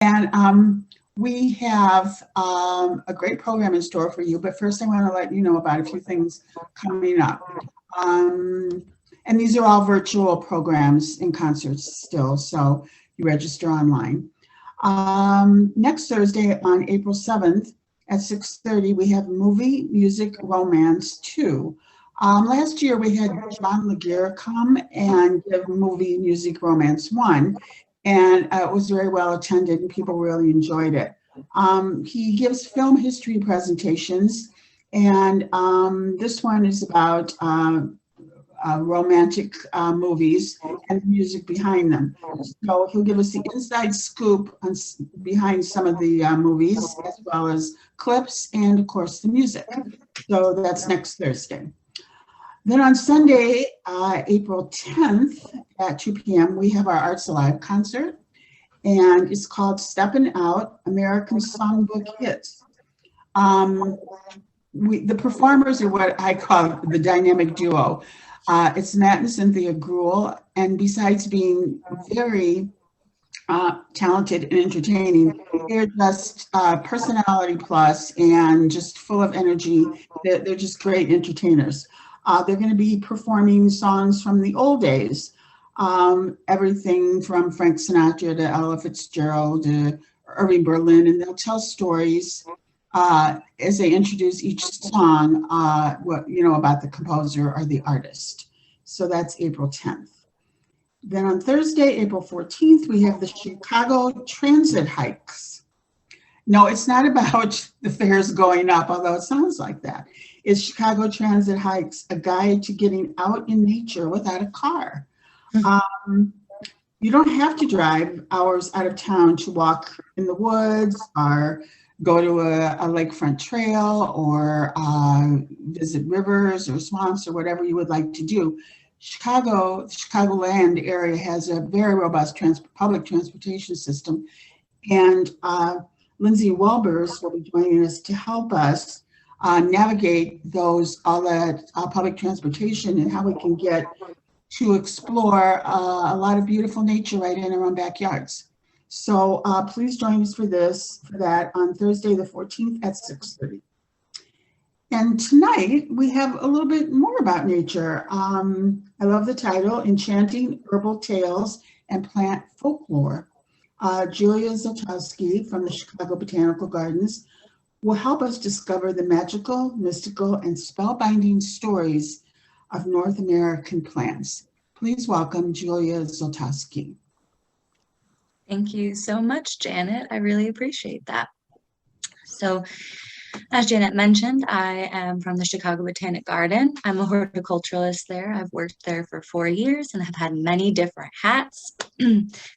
And we have a great program in store for you. But first, I want to let you know about a few things coming up. And these are all virtual programs and concerts still, so you register online. Next Thursday on April 7th at 6:30, we have Movie Music Romance 2. Last year we had John Laguerre come and give Movie Music Romance 1, and it was very well attended and people really enjoyed it. He gives film history presentations, and this one is about romantic movies and the music behind them. So he'll give us the inside scoop on, behind some of the movies, as well as clips and, of course, the music. So that's next Thursday. Then on Sunday, April 10th at 2 p.m., we have our Arts Alive concert, and it's called Steppin' Out, American Songbook Hits. The performers are what I call the dynamic duo. It's Matt and Cynthia Gruel, and besides being very talented and entertaining, they're just personality plus and just full of energy. They're just great entertainers. They're going to be performing songs from the old days, everything from Frank Sinatra to Ella Fitzgerald to Irving Berlin, and they'll tell stories as they introduce each song, about the composer or the artist. So that's April 10th. Then on Thursday, April 14th, we have the Chicago Transit Hikes. No, it's not about the fares going up, although it sounds like that. It's Chicago Transit Hikes, a guide to getting out in nature without a car. You don't have to drive hours out of town to walk in the woods or go to a lakefront trail or visit rivers or swamps or whatever you would like to do. The Chicagoland area has a very robust public transportation system, and Lindsay Welbers will be joining us to help us navigate all that public transportation and how we can get to explore a lot of beautiful nature right in our own backyards. So please join us for that on Thursday the 14th at 6:30. And tonight we have a little bit more about nature. I love the title, Enchanting Herbal Tales and Plant Folklore. Julia Zoltowsky from the Chicago Botanic Gardens will help us discover the magical, mystical, and spellbinding stories of North American plants. Please welcome Julia Zoltowsky. Thank you so much, Janet. I really appreciate that. So, as Janet mentioned, I am from the Chicago Botanic Garden. I'm a horticulturalist there. I've worked there for 4 years and have had many different hats.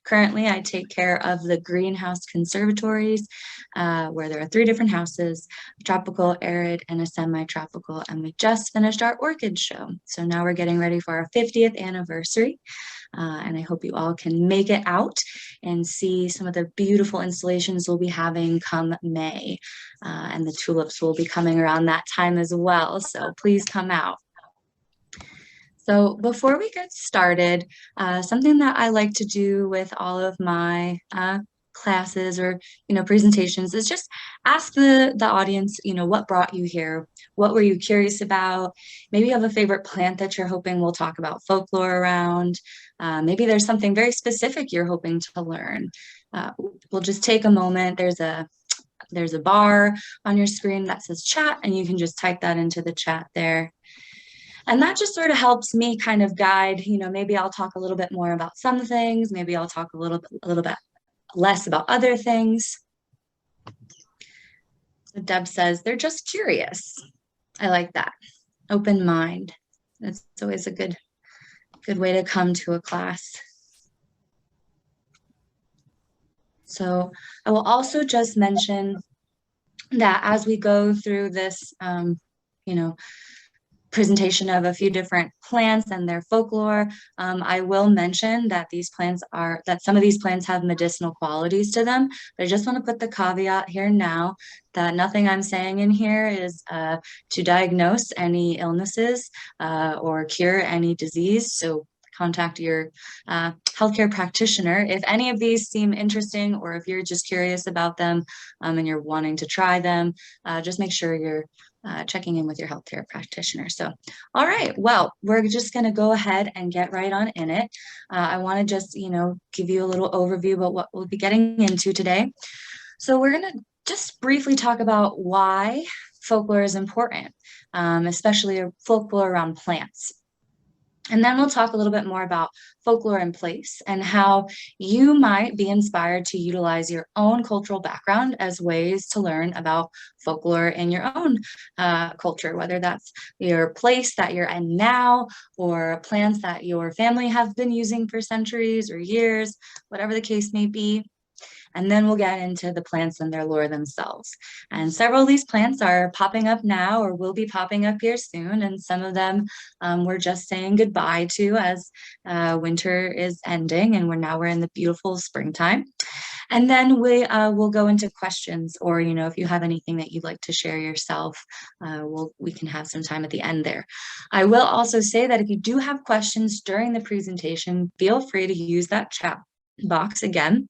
Currently, I take care of the greenhouse conservatories, where there are 3 different houses, tropical, arid, and a semi-tropical. And we just finished our orchid show. So now we're getting ready for our 50th anniversary. And I hope you all can make it out and see some of the beautiful installations we'll be having come May. And the tulips will be coming around that time as well. So please come out. So before we get started, something that I like to do with all of my classes or presentations is just ask the audience, what brought you here? What were you curious about? Maybe you have a favorite plant that you're hoping we'll talk about folklore around. Maybe there's something very specific you're hoping to learn. We'll just take a moment. There's a bar on your screen that says chat, and you can just type that into the chat there. And that just sort of helps me kind of guide, maybe I'll talk a little bit more about some things. Maybe I'll talk a little bit less about other things. So Deb says, they're just curious. I like that. Open mind. That's always a good way to come to a class. So I will also just mention that as we go through this, presentation of a few different plants and their folklore, I will mention that some of these plants have medicinal qualities to them. But I just want to put the caveat here now that nothing I'm saying in here is to diagnose any illnesses or cure any disease. So contact your healthcare practitioner. If any of these seem interesting, or if you're just curious about them and you're wanting to try them, just make sure you're checking in with your healthcare practitioner. So, all right, well, we're just going to go ahead and get right on in it. I want to just, give you a little overview about what we'll be getting into today. So we're going to just briefly talk about why folklore is important, especially folklore around plants. And then we'll talk a little bit more about folklore in place and how you might be inspired to utilize your own cultural background as ways to learn about folklore in your own culture, whether that's your place that you're in now or plants that your family have been using for centuries or years, whatever the case may be. And then we'll get into the plants and their lore themselves. And several of these plants are popping up now or will be popping up here soon. And some of them we're just saying goodbye to as winter is ending and we're in the beautiful springtime. And then we will go into questions, or, if you have anything that you'd like to share yourself, we can have some time at the end there. I will also say that if you do have questions during the presentation, feel free to use that chat box again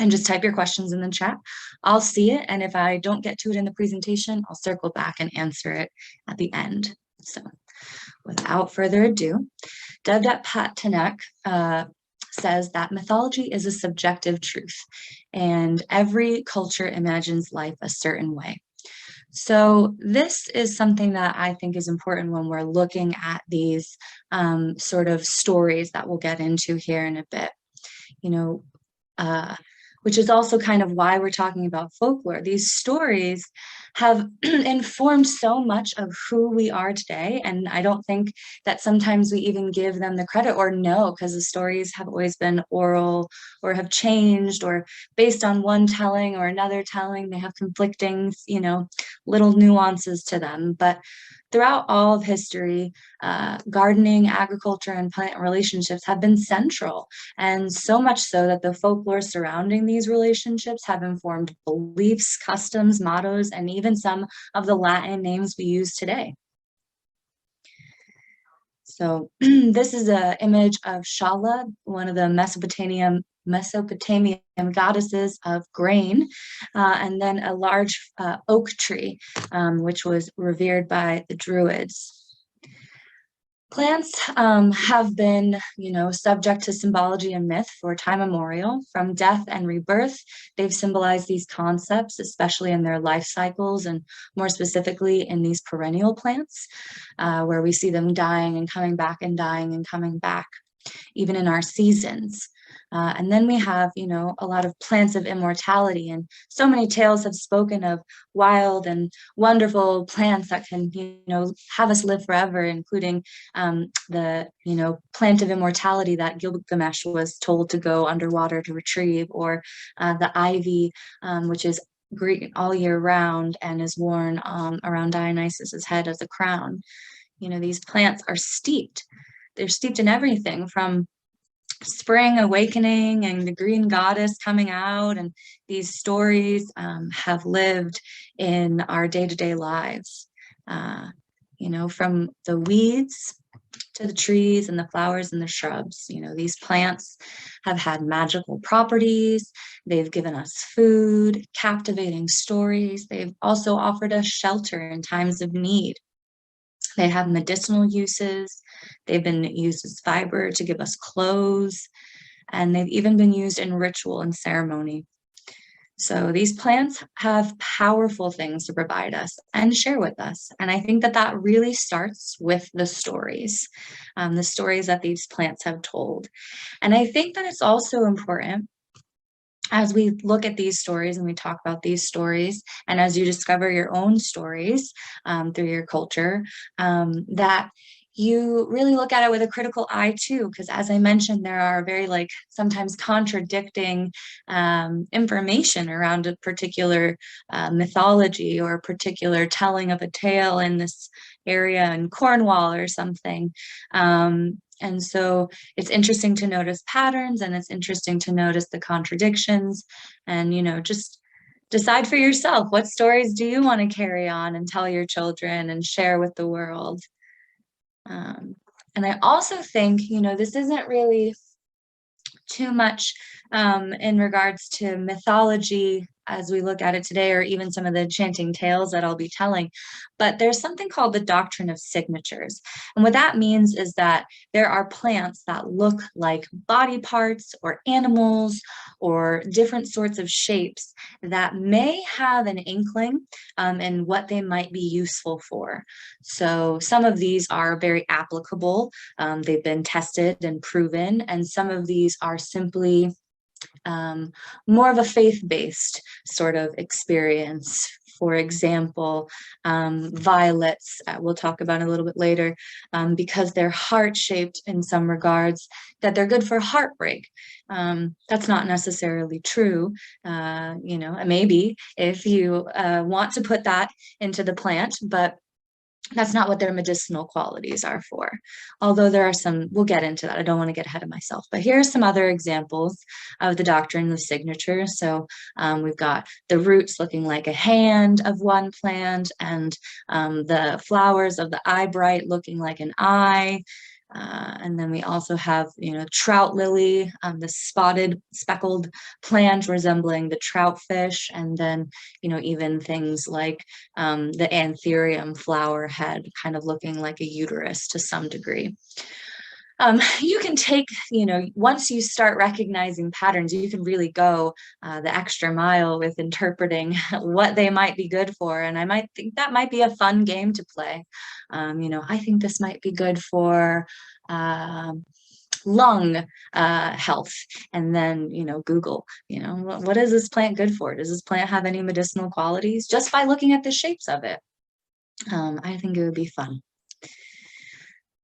and just type your questions in the chat. I'll see it, and if I don't get to it in the presentation, I'll circle back and answer it at the end. So without further ado, Devdat Patanak says that mythology is a subjective truth, and every culture imagines life a certain way. So this is something that I think is important when we're looking at these sort of stories that we'll get into here in a bit. Which is also kind of why we're talking about folklore. These stories have informed so much of who we are today, and I don't think that sometimes we even give them the credit or know, because the stories have always been oral or have changed or based on one telling or another telling. They have conflicting, little nuances to them. But throughout all of history, gardening, agriculture, and plant relationships have been central, and so much so that the folklore surrounding these relationships have informed beliefs, customs, mottos, and even some of the Latin names we use today. So this is an image of Shala, one of the Mesopotamian goddesses of grain, and then a large oak tree, which was revered by the Druids. Plants have been, subject to symbology and myth for time immemorial. From death and rebirth, they've symbolized these concepts, especially in their life cycles, and more specifically in these perennial plants, where we see them dying and coming back and dying and coming back, even in our seasons. And then we have, a lot of plants of immortality, and so many tales have spoken of wild and wonderful plants that can, have us live forever, including the, plant of immortality that Gilgamesh was told to go underwater to retrieve, or the ivy, which is green all year round and is worn around Dionysus's head as a crown. These plants are steeped. They're steeped in everything from spring awakening and the green goddess coming out, and these stories have lived in our day-to-day lives, from the weeds to the trees and the flowers and the shrubs. These plants have had magical properties. They've given us food, captivating stories. They've also offered us shelter in times of need. They have medicinal uses. They've been used as fiber to give us clothes, and they've even been used in ritual and ceremony. So these plants have powerful things to provide us and share with us. And I think that that really starts with the stories that these plants have told. And I think that it's also important, as we look at these stories and we talk about these stories, and as you discover your own stories through your culture, that you really look at it with a critical eye too, because as I mentioned, there are very sometimes contradicting information around a particular mythology or a particular telling of a tale in this area in Cornwall or something. And so it's interesting to notice patterns, and it's interesting to notice the contradictions, and, just decide for yourself, what stories do you want to carry on and tell your children and share with the world? And I also think, this isn't really too much in regards to mythology as we look at it today, or even some of the enchanting tales that I'll be telling. But there's something called the doctrine of signatures. And what that means is that there are plants that look like body parts or animals or different sorts of shapes that may have an inkling in what they might be useful for. So some of these are very applicable. They've been tested and proven, and some of these are simply more of a faith-based sort of experience. For example, violets, we'll talk about a little bit later, because they're heart-shaped in some regards, that they're good for heartbreak. That's not necessarily true. Maybe if you want to put that into the plant, but that's not what their medicinal qualities are for. Although there are some, we'll get into that. I don't want to get ahead of myself, but here are some other examples of the doctrine of signature. So we've got the roots looking like a hand of one plant, and the flowers of the eyebright looking like an eye. And then we also have, trout lily, the spotted, speckled plant resembling the trout fish. And then, even things like the anthurium flower head kind of looking like a uterus to some degree. You can take, once you start recognizing patterns, you can really go the extra mile with interpreting what they might be good for. And I might think that might be a fun game to play. I think this might be good for lung health. And then, Google, what is this plant good for? Does this plant have any medicinal qualities? Just by looking at the shapes of it. I think it would be fun.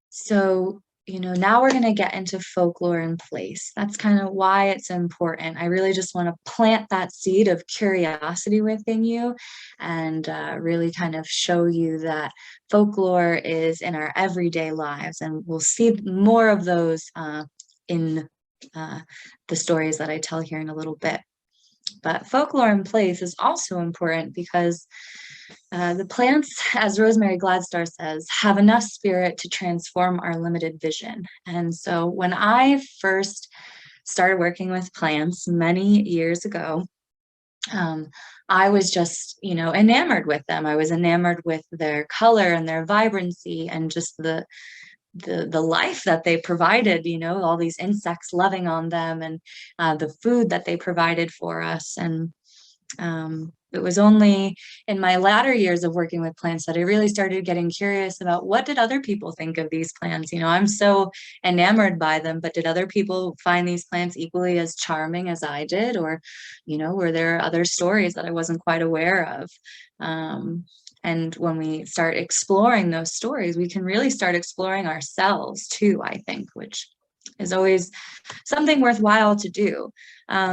So, now we're going to get into folklore in place. That's kind of why it's important. I really just want to plant that seed of curiosity within you and really kind of show you that folklore is in our everyday lives. And we'll see more of those in the stories that I tell here in a little bit. But folklore in place is also important because the plants, as Rosemary Gladstar says, have enough spirit to transform our limited vision. And so when I first started working with plants many years ago, I was just, enamored with them. I was enamored with their color and their vibrancy and just the life that they provided, all these insects loving on them, and the food that they provided for us. And it was only in my latter years of working with plants that I really started getting curious about what did other people think of these plants. I'm so enamored by them, but did other people find these plants equally as charming as I did? Or, were there other stories that I wasn't quite aware of? And when we start exploring those stories, we can really start exploring ourselves too, I think, which is always something worthwhile to do.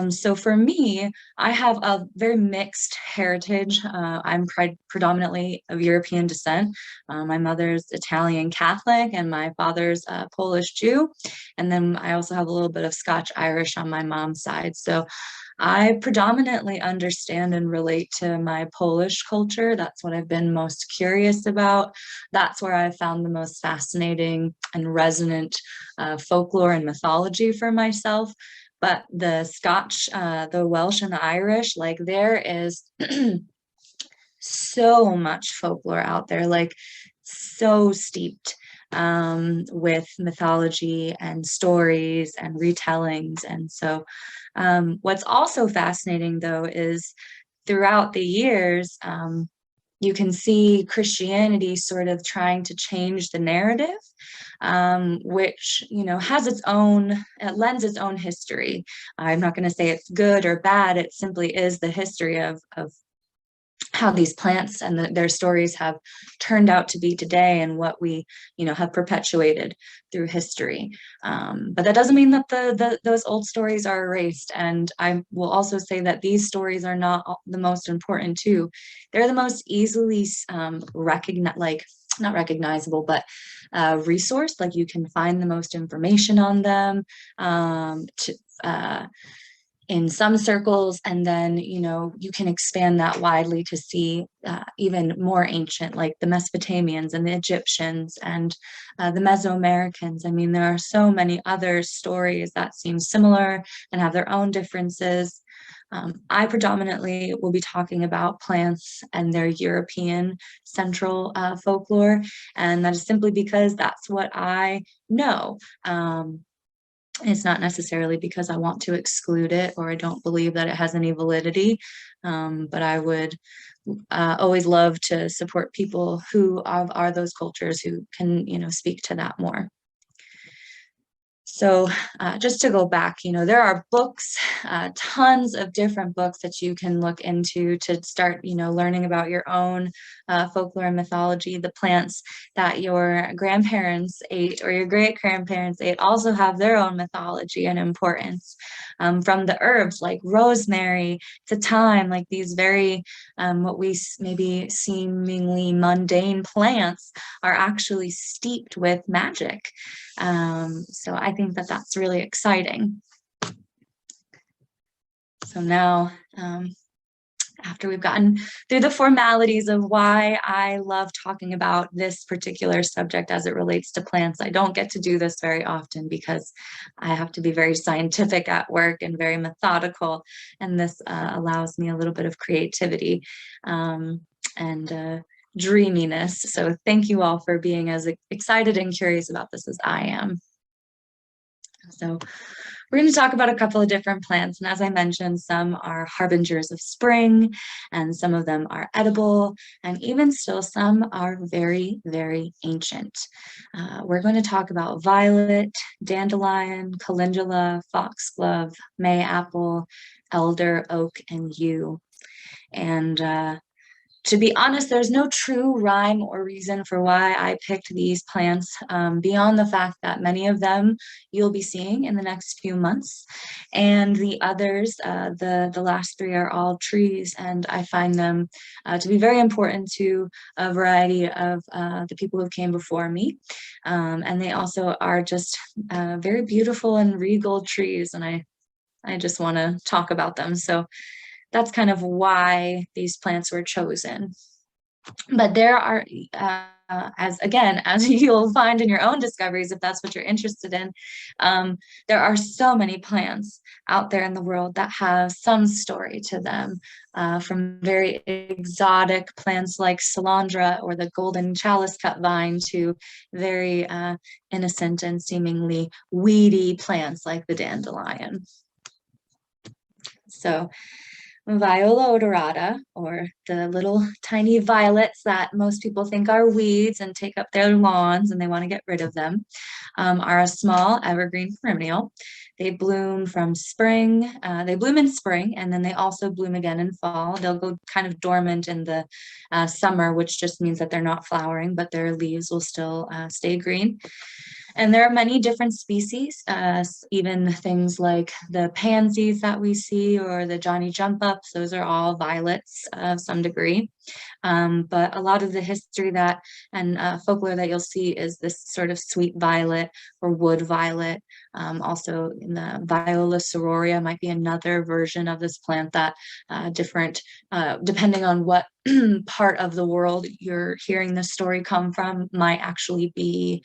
So for me, I have a very mixed heritage. I'm predominantly of European descent. My mother's Italian Catholic and my father's Polish Jew. And then I also have a little bit of Scotch Irish on my mom's side. So I predominantly understand and relate to my Polish culture. That's what I've been most curious about. That's where I found the most fascinating and resonant folklore and mythology for myself. But the Scotch, the Welsh, and the Irish, like there is so much folklore out there, like so steeped with mythology and stories and retellings. And so what's also fascinating, though, is throughout the years, you can see Christianity sort of trying to change the narrative, which, has its own, it lends its own history. I'm not going to say it's good or bad. It simply is the history of how these plants and their stories have turned out to be today, and what we, have perpetuated through history. But that doesn't mean that those old stories are erased. And I will also say that these stories are not the most important too. They're the most easily not recognizable, but resourced. Like you can find the most information on them. in some circles, and then, you know, you can expand that widely to see even more ancient, like the Mesopotamians and the Egyptians and the Mesoamericans. I mean, there are so many other stories that seem similar and have their own differences. I predominantly will be talking about plants and their European central folklore, and that is simply because that's what I know. It's not necessarily because I want to exclude it or I don't believe that it has any validity, but I would always love to support people who are those cultures who can, you know, speak to that more. So just to go back, you know, there are books, tons of different books that you can look into to start, you know, learning about your own folklore and mythology. The plants that your grandparents ate or your great-grandparents ate also have their own mythology and importance. From the herbs like rosemary to thyme, like these very, what we maybe seemingly mundane plants are actually steeped with magic. So I think that that's really exciting. So now, after we've gotten through the formalities of why I love talking about this particular subject as it relates to plants, I don't get to do this very often because I have to be very scientific at work and very methodical, and this allows me a little bit of creativity and dreaminess. So thank you all for being as excited and curious about this as I am. So we're going to talk about a couple of different plants, and as I mentioned, some are harbingers of spring, and some of them are edible, and even still some are very, very ancient. We're going to talk about violet, dandelion, calendula, foxglove, mayapple, elder, oak, and yew. And to be honest, there's no true rhyme or reason for why I picked these plants, beyond the fact that many of them you'll be seeing in the next few months. And the others, the last three are all trees, and I find them to be very important to a variety of the people who came before me. And they also are just very beautiful and regal trees, and I just want to talk about them. So that's kind of why these plants were chosen. But there are, as you'll find in your own discoveries, if that's what you're interested in, there are so many plants out there in the world that have some story to them, from very exotic plants like Salandra or the golden chalice cut vine to very innocent and seemingly weedy plants like the dandelion. So Viola odorata, or the little tiny violets that most people think are weeds and take up their lawns and they want to get rid of them, are a small evergreen perennial. They bloom from spring, they bloom in spring, and then they also bloom again in fall. They'll go kind of dormant in the summer, which just means that they're not flowering, but their leaves will still stay green. And there are many different species, even things like the pansies that we see or the Johnny jump ups, those are all violets of some degree. But a lot of the history that and folklore that you'll see is this sort of sweet violet or wood violet. Also in the Viola sororia might be another version of this plant that different, depending on what part of the world you're hearing the story come from, might actually be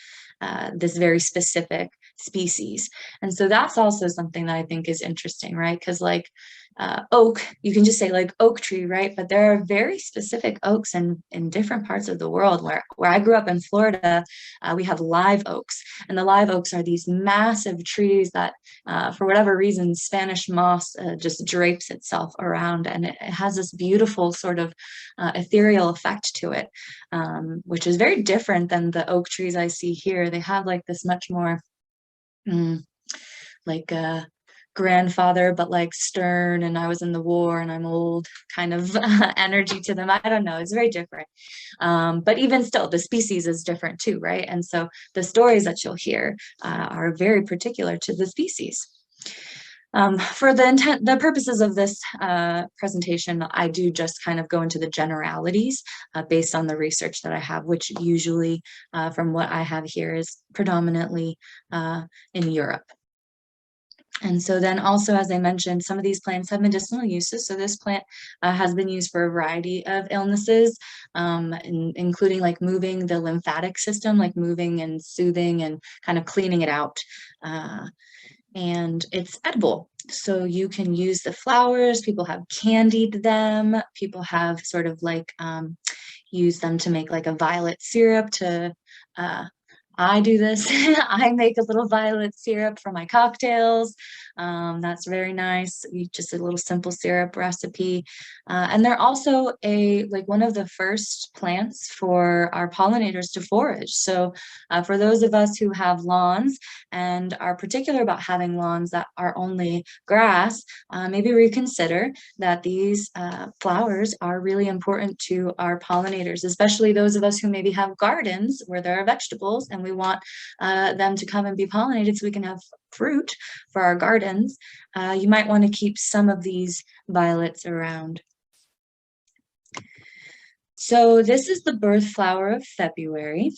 this very specific species. And so that's also something that I think is interesting, right? Because like oak, you can just say like oak tree, right? But there are very specific oaks in different parts of the world. Where I grew up in Florida, we have live oaks, and the live oaks are these massive trees that for whatever reason, Spanish moss just drapes itself around, and it has this beautiful sort of ethereal effect to it, which is very different than the oak trees I see here. They have like this much more like grandfather, but like stern, and I was in the war and I'm old kind of energy to them. I don't know, it's very different. But even still, the species is different too, right? And so the stories that you'll hear are very particular to the species. For the purposes of this presentation, I do just kind of go into the generalities based on the research that I have, which usually from what I have here is predominantly in Europe. And so then also, as I mentioned, some of these plants have medicinal uses. So this plant has been used for a variety of illnesses, including like moving the lymphatic system, like moving and soothing and kind of cleaning it out. And it's edible. So you can use the flowers, people have candied them, people have sort of like used them to make like a violet syrup to I do this. I make a little violet syrup for my cocktails. That's very nice. Just a little simple syrup recipe. And they're also like one of the first plants for our pollinators to forage. So for those of us who have lawns and are particular about having lawns that are only grass, maybe reconsider that these flowers are really important to our pollinators, especially those of us who maybe have gardens where there are vegetables and we want them to come and be pollinated so we can have fruit for our gardens. You might want to keep some of these violets around. So this is the birth flower of February,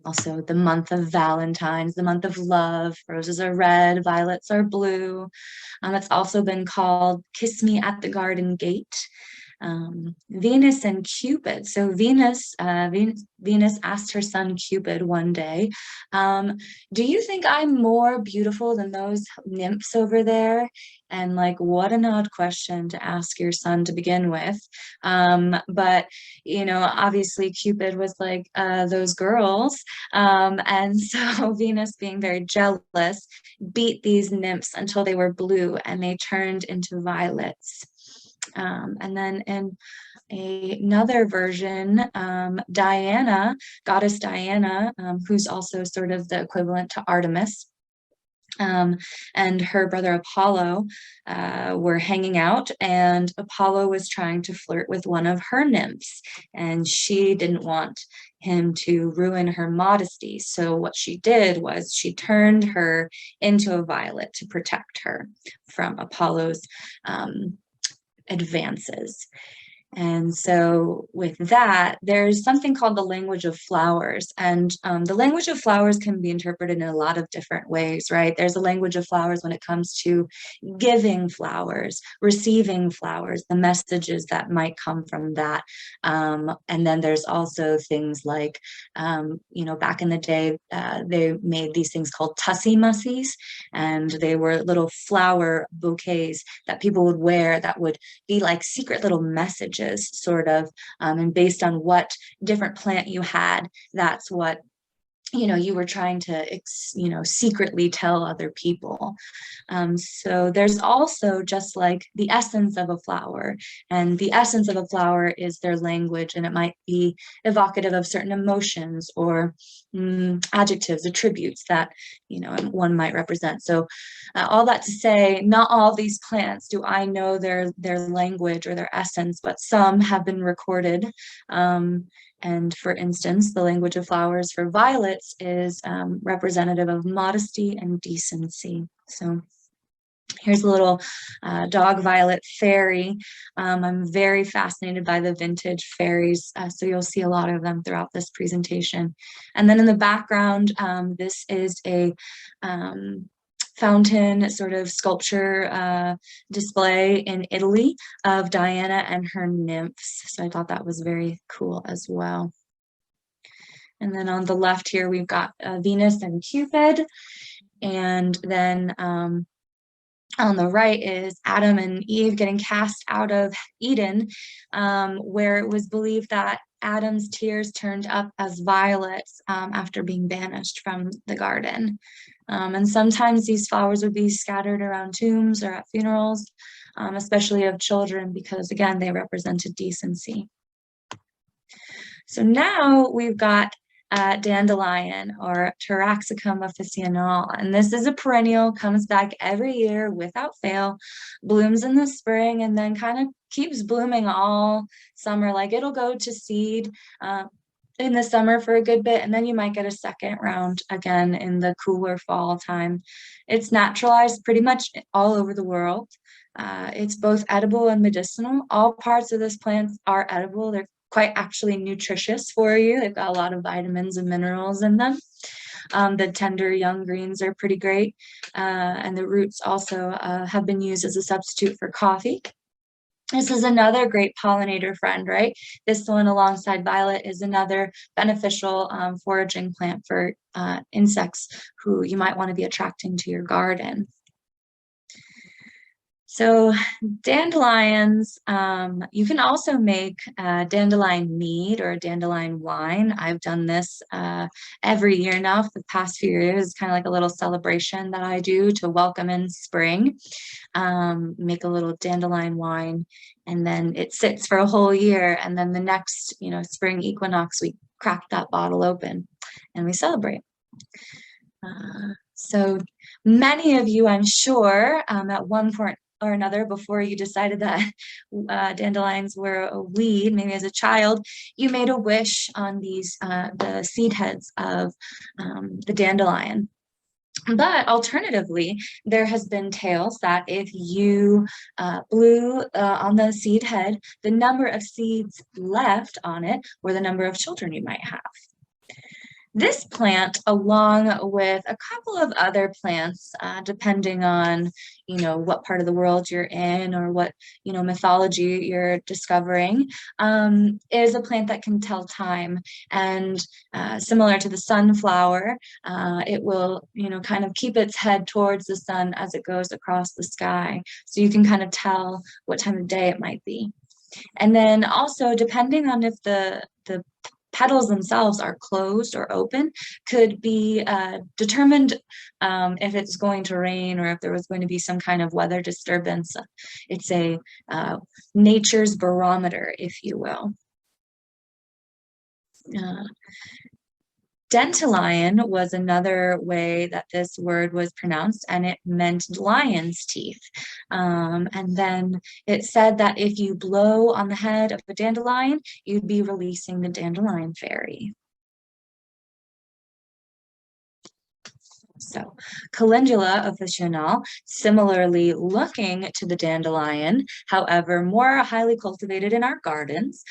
also the month of Valentine's, the month of love. Roses are red, violets are blue. It's also been called Kiss Me at the Garden Gate. Venus and Cupid. So Venus asked her son Cupid one day, do you think I'm more beautiful than those nymphs over there? And like, what an odd question to ask your son to begin with. But, you know, obviously Cupid was like, those girls. And so Venus, being very jealous, beat these nymphs until they were blue and they turned into violets. And then in another version, Diana, goddess Diana, who's also sort of the equivalent to Artemis, and her brother Apollo were hanging out, and Apollo was trying to flirt with one of her nymphs, and she didn't want him to ruin her modesty. So what she did was she turned her into a violet to protect her from Apollo's advances. And so with that, there's something called the language of flowers. And the language of flowers can be interpreted in a lot of different ways, right? There's a language of flowers when it comes to giving flowers, receiving flowers, the messages that might come from that. And then there's also things like, you know, back in the day, they made these things called tussie mussies, and they were little flower bouquets that people would wear that would be like secret little messages, sort of, and based on what different plant you had, that's what, you know, you were trying to, you know, secretly tell other people. So there's also just like the essence of a flower, and the essence of a flower is their language, and it might be evocative of certain emotions or adjectives, attributes that, you know, one might represent. So all that to say, not all these plants do I know their language or their essence, but some have been recorded. And for instance, the language of flowers for violets is representative of modesty and decency. So here's a little dog violet fairy. I'm very fascinated by the vintage fairies, so you'll see a lot of them throughout this presentation. And then in the background, this is a fountain sort of sculpture display in Italy of Diana and her nymphs. So I thought that was very cool as well. And then on the left here, we've got Venus and Cupid. And then on the right is Adam and Eve getting cast out of Eden, where it was believed that Adam's tears turned up as violets after being banished from the garden. And sometimes these flowers would be scattered around tombs or at funerals, especially of children, because again, they represented decency. So now we've got dandelion, or Taraxacum officinale, and this is a perennial, comes back every year without fail, blooms in the spring, and then kind of keeps blooming all summer. Like it'll go to seed in the summer for a good bit, and then you might get a second round again in the cooler fall time. It's naturalized pretty much all over the world. It's both edible and medicinal. All parts of this plant are edible. They're quite actually nutritious for you. They've got a lot of vitamins and minerals in them. The tender young greens are pretty great. And the roots also have been used as a substitute for coffee. This is another great pollinator friend, right? This one alongside violet is another beneficial foraging plant for insects who you might want to be attracting to your garden. So dandelions, you can also make dandelion mead or dandelion wine. I've done this every year now for the past few years. It's kind of like a little celebration that I do to welcome in spring. Make a little dandelion wine, and then it sits for a whole year. And then the next, spring equinox, we crack that bottle open and we celebrate. So many of you, I'm sure, at one point or another, before you decided that dandelions were a weed, maybe as a child, you made a wish on these, the seed heads of the dandelion. But alternatively, there has been tales that if you blew on the seed head, the number of seeds left on it were the number of children you might have. This plant, along with a couple of other plants, depending on, what part of the world you're in or what, mythology you're discovering, is a plant that can tell time. And similar to the sunflower, it will, kind of keep its head towards the sun as it goes across the sky. So you can kind of tell what time of day it might be. And then also, depending on if the petals themselves are closed or open, could be determined if it's going to rain or if there was going to be some kind of weather disturbance. It's a nature's barometer, if you will. Dandelion was another way that this word was pronounced, and it meant lion's teeth. And then it said that if you blow on the head of a dandelion, you'd be releasing the dandelion fairy. So Calendula officinale, similarly looking to the dandelion, however, more highly cultivated in our gardens.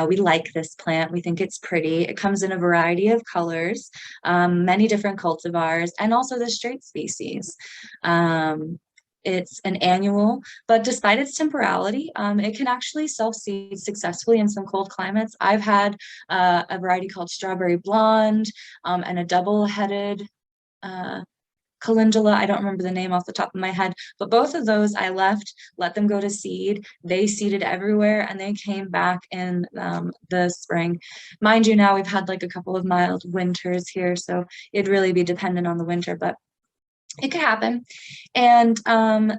We like this plant. We think it's pretty. It comes in a variety of colors, many different cultivars, and also the straight species. It's an annual, but despite its temporality, it can actually self-seed successfully in some cold climates. I've had a variety called strawberry blonde and a double-headed calendula. I don't remember the name off the top of my head, but both of those I let them go to seed. They seeded everywhere and they came back in the spring. Mind you, now we've had like a couple of mild winters here, so it'd really be dependent on the winter, but it could happen. And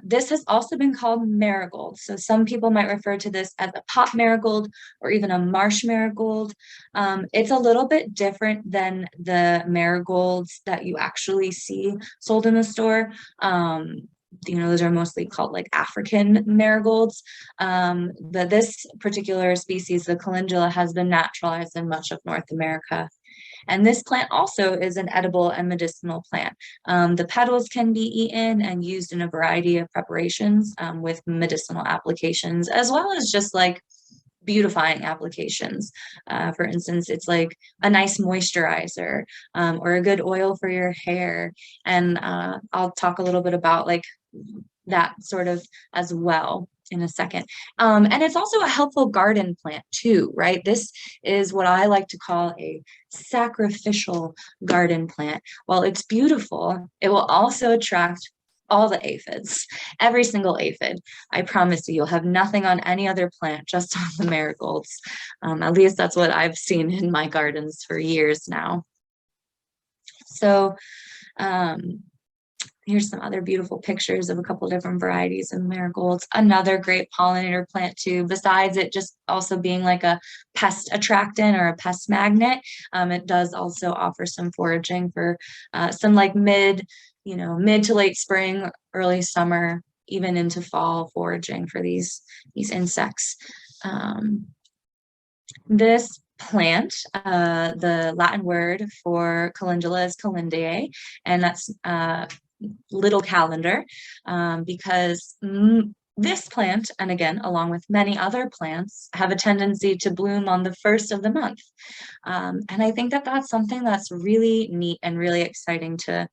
this has also been called marigold. So some people might refer to this as a pot marigold or even a marsh marigold. It's a little bit different than the marigolds that you actually see sold in the store. Those are mostly called like African marigolds. But this particular species, the calendula, has been naturalized in much of North America. And this plant also is an edible and medicinal plant. The petals can be eaten and used in a variety of preparations with medicinal applications, as well as just like beautifying applications. For instance, it's like a nice moisturizer or a good oil for your hair. And I'll talk a little bit about like that sort of as well in a second. And it's also a helpful garden plant too, right? This is what I like to call a sacrificial garden plant. While it's beautiful, it will also attract all the aphids, every single aphid. I promise you, you'll have nothing on any other plant, just on the marigolds. At least that's what I've seen in my gardens for years now. So, here's some other beautiful pictures of a couple different varieties of marigolds. Another great pollinator plant too, besides it just also being like a pest attractant or a pest magnet. It does also offer some foraging for some like mid to late spring, early summer, even into fall foraging for these insects. This plant, the Latin word for calendula is calendae, and that's little calendar, because this plant, and again, along with many other plants, have a tendency to bloom on the first of the month. And I think that that's something that's really neat and really exciting to,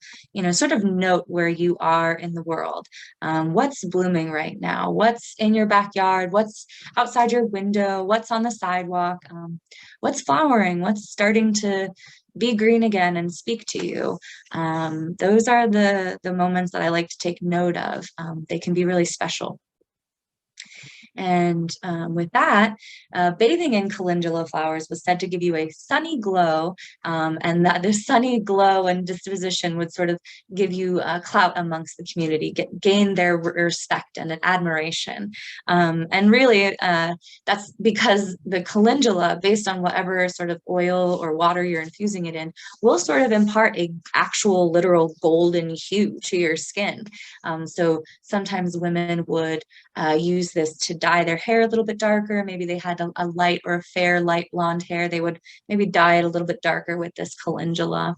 sort of note where you are in the world. What's blooming right now? What's in your backyard? What's outside your window? What's on the sidewalk? What's flowering? What's starting to be green again and speak to you? Those are the moments that I like to take note of. They can be really special. And with that, bathing in calendula flowers was said to give you a sunny glow, and that this sunny glow and disposition would sort of give you a clout amongst the community, gain their respect and an admiration. And really, that's because the calendula, based on whatever sort of oil or water you're infusing it in, will sort of impart a actual literal golden hue to your skin. So sometimes women would use this to dye their hair a little bit darker. Maybe they had a light or a fair light blonde hair. They would maybe dye it a little bit darker with this calendula.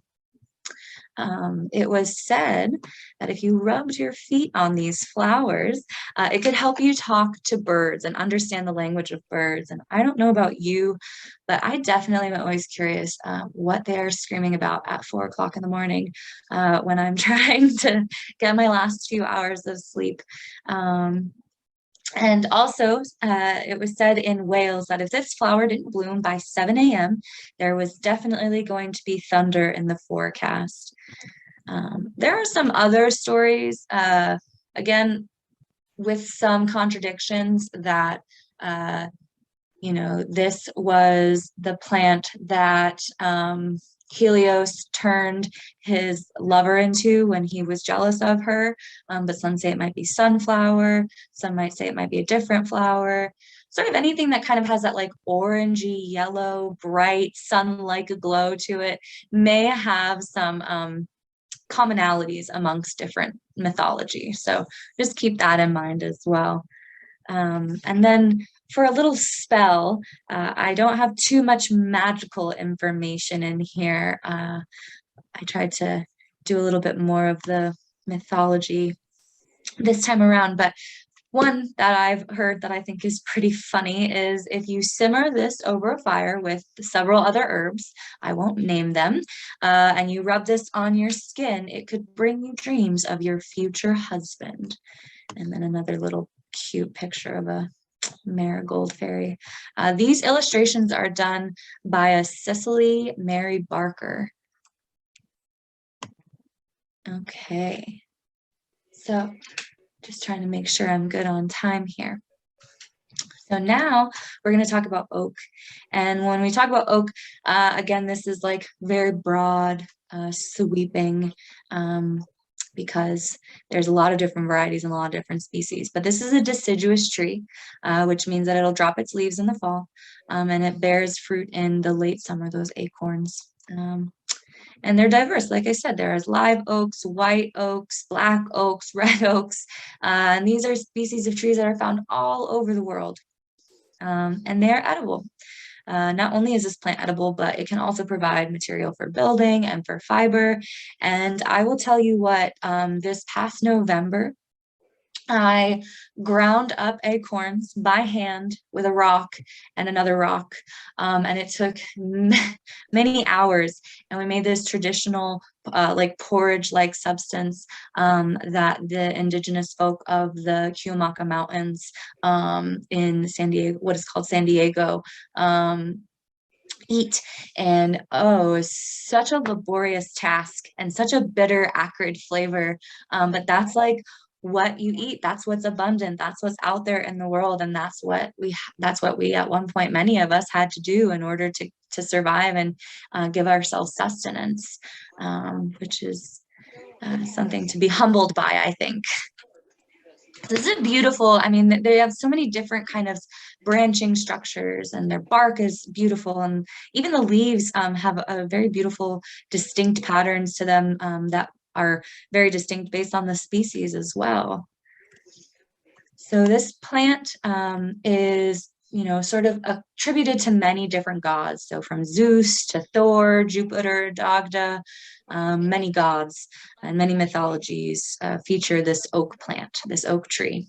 It was said that if you rubbed your feet on these flowers, it could help you talk to birds and understand the language of birds. And I don't know about you, but I definitely am always curious what they're screaming about at 4 o'clock in the morning when I'm trying to get my last few hours of sleep. And also, it was said in Wales that if this flower didn't bloom by 7 a.m., there was definitely going to be thunder in the forecast. There are some other stories, again, with some contradictions that, this was the plant that Helios turned his lover into when he was jealous of her, but some say it might be sunflower, some might say it might be a different flower. Sort of anything that kind of has that like orangey, yellow, bright, sun-like glow to it may have some commonalities amongst different mythology. So just keep that in mind as well. And then for a little spell, I don't have too much magical information in here. I tried to do a little bit more of the mythology this time around, but one that I've heard that I think is pretty funny is if you simmer this over a fire with several other herbs, I won't name them, and you rub this on your skin, it could bring you dreams of your future husband. And then another little cute picture of a marigold fairy. These illustrations are done by a Cicely Mary Barker. Okay, so just trying to make sure I'm good on time here. So now we're going to talk about oak. And when we talk about oak, again, this is like very broad, sweeping, because there's a lot of different varieties and a lot of different species. But this is a deciduous tree, which means that it'll drop its leaves in the fall, and it bears fruit in the late summer, those acorns. And they're diverse. Like I said, there's live oaks, white oaks, black oaks, red oaks. And these are species of trees that are found all over the world. And they're edible. Not only is this plant edible, but it can also provide material for building and for fiber. And I will tell you what, this past November, I ground up acorns by hand with a rock and another rock, and it took many hours, and we made this traditional like porridge-like substance that the indigenous folk of the Cuamaca Mountains in San Diego, what is called San Diego, eat. And oh, it's such a laborious task and such a bitter, acrid flavor, but that's like what you eat. That's what's abundant, that's what's out there in the world, and that's what we at one point, many of us, had to do in order to survive and give ourselves sustenance, which is something to be humbled by, I think. This is beautiful. I mean, they have so many different kind of branching structures, and their bark is beautiful, and even the leaves have a very beautiful, distinct patterns to them that are very distinct based on the species as well. So this plant is, sort of attributed to many different gods. So from Zeus to Thor, Jupiter, Dagda, many gods and many mythologies feature this oak plant, this oak tree.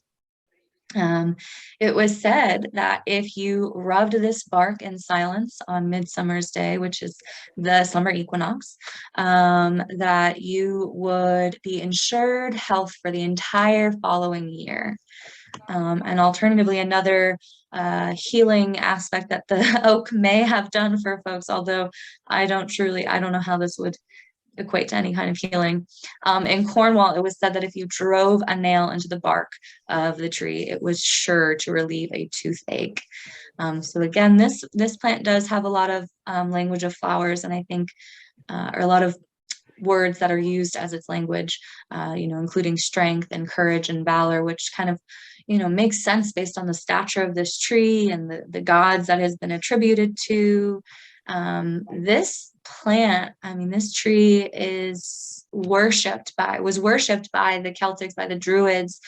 It was said that if you rubbed this bark in silence on Midsummer's Day, which is the summer equinox, that you would be ensured health for the entire following year. And alternatively, another healing aspect that the oak may have done for folks, although I don't know how this would equate to any kind of healing. In Cornwall, it was said that if you drove a nail into the bark of the tree, it was sure to relieve a toothache. So again, this plant does have a lot of language of flowers, and I think, or a lot of words that are used as its language, including strength and courage and valor, which kind of, makes sense based on the stature of this tree and the gods that has been attributed to. This plant, this tree was worshipped by the Celtics, by the Druids,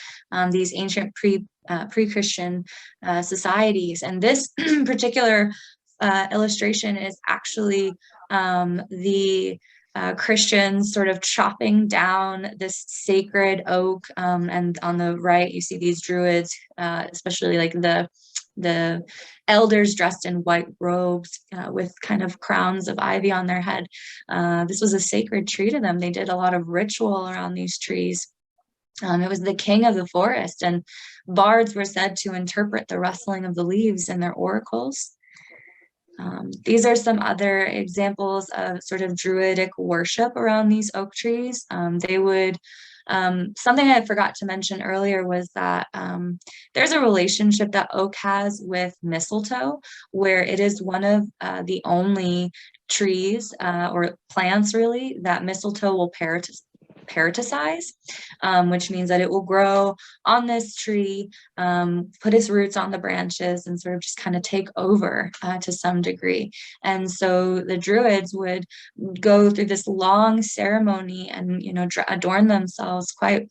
these ancient pre-Christian societies. And this particular illustration is actually the Christians sort of chopping down this sacred oak, and on the right you see these Druids, especially like the elders dressed in white robes with kind of crowns of ivy on their head. This was a sacred tree to them. They did a lot of ritual around these trees. It was the king of the forest, and bards were said to interpret the rustling of the leaves in their oracles. These are some other examples of sort of Druidic worship around these oak trees. They would, something I forgot to mention earlier was that there's a relationship that oak has with mistletoe, where it is one of the only trees or plants really that mistletoe will parasitize, which means that it will grow on this tree, put its roots on the branches, and sort of just kind of take over to some degree. And so the Druids would go through this long ceremony and, adorn themselves quite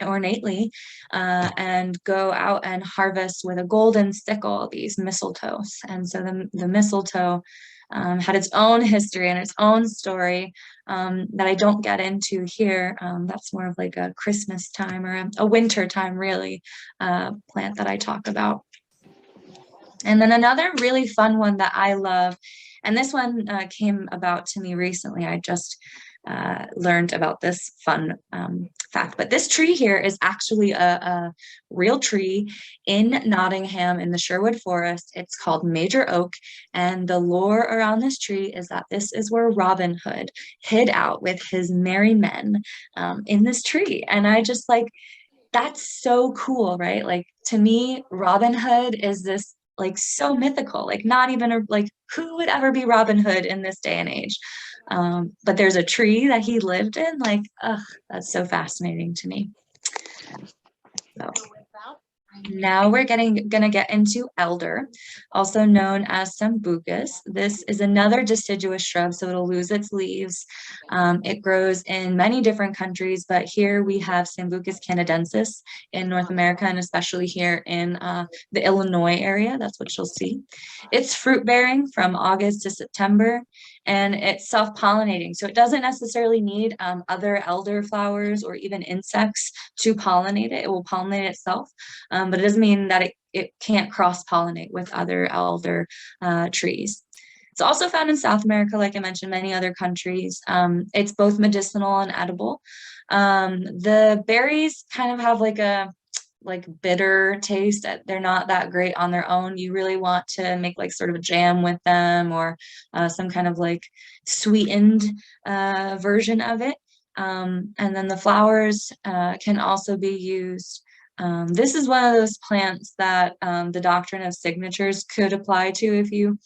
ornately, and go out and harvest with a golden sickle these mistletoes. And so the mistletoe had its own history and its own story that I don't get into here. That's more of like a Christmas time or a winter time, really, plant that I talk about. And then another really fun one that I love, and this one came about to me recently. I just learned about this fun fact, but this tree here is actually a real tree in Nottingham in the Sherwood Forest. It's called Major Oak, and the lore around this tree is that this is where Robin Hood hid out with his merry men in this tree. And I just like, that's so cool, right? Like, to me, Robin Hood is this like so mythical, like not even like who would ever be Robin Hood in this day and age? But there's a tree that he lived in, like, that's so fascinating to me. So now we're gonna get into elder, also known as sambucus. This is another deciduous shrub, so it'll lose its leaves. It grows in many different countries, but here we have Sambucus canadensis in North America, and especially here in the Illinois area. That's what you'll see. It's fruit bearing from August to September, and it's self-pollinating. So it doesn't necessarily need other elder flowers or even insects to pollinate it. It will pollinate itself, but it doesn't mean that it can't cross-pollinate with other elder trees. It's also found in South America, like I mentioned, many other countries. It's both medicinal and edible. The berries kind of have like a bitter taste. They're not that great on their own. You really want to make like sort of a jam with them, or some kind of like sweetened version of it. And then the flowers can also be used. This is one of those plants that the doctrine of signatures could apply to if you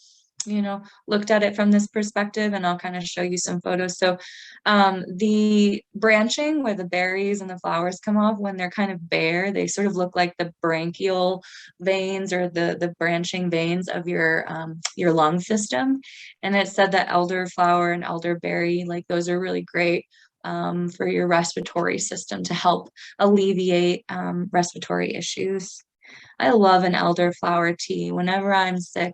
looked at it from this perspective, and I'll kind of show you some photos. So the branching where the berries and the flowers come off, when they're kind of bare, they sort of look like the branchial veins or the branching veins of your lung system. And it said that elderflower and elderberry, like those are really great for your respiratory system to help alleviate respiratory issues. I love an elderflower tea. Whenever I'm sick,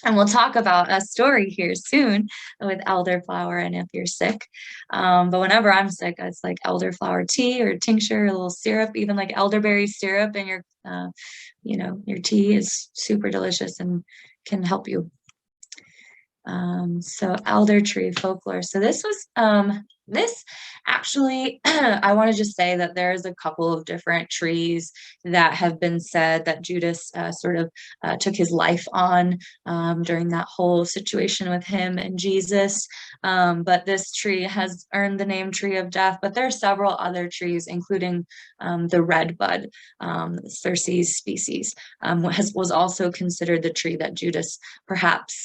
And we'll talk about a story here soon with elderflower and if you're sick. But whenever I'm sick, it's like elderflower tea or tincture, a little syrup, even like elderberry syrup in your, your tea is super delicious and can help you. So elder tree folklore. So this was, this actually, I want to just say that there's a couple of different trees that have been said that Judas sort of took his life on during that whole situation with him and Jesus. But this tree has earned the name tree of death, but there are several other trees, including the redbud, Circes species, was also considered the tree that Judas perhaps,